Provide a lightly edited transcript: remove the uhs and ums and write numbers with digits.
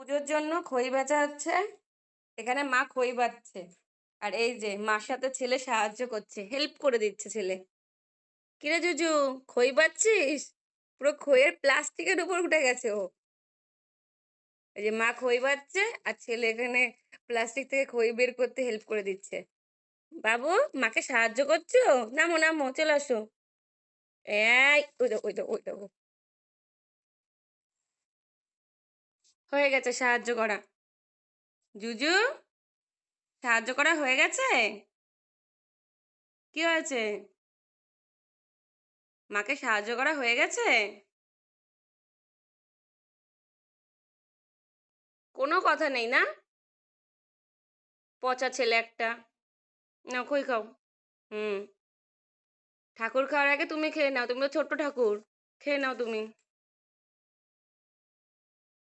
পুজোর জন্য খই বেচা হচ্ছে। এখানে মা খই বাটছে। আর এই যে মার সাথে ছেলে সাহায্য করছে। হেল্প করে দিচ্ছে ছেলে। কিরে জুজু, খই বাটছিস? পুরো খইয়ের প্লাস্টিকের উপর উঠে গেছে ও। এই যে মা খই বাটছে আর ছেলে এখানে প্লাস্টিক থেকে খই বের করতে হেল্প করে দিচ্ছে। বাবু, মাকে সাহায্য করছো? নামো, নামো, চলে আসো। ওই দেখো, ওই দেখো, ওই দেখো। হয়ে গেছে সাহায্য করা। জুজু, সাহায্য করা হয়ে গেছে? কি হয়েছে? মাকে সাহায্য করা হয়ে গেছে? কোনো কথা নেই না? পচা ছেলে একটা। নাও খই খাও। হুম। ঠাকুর খাওয়ার আগে তুমি খেয়ে নাও। তুমি তো ছোট্ট ঠাকুর। খেয়ে নাও তুমি।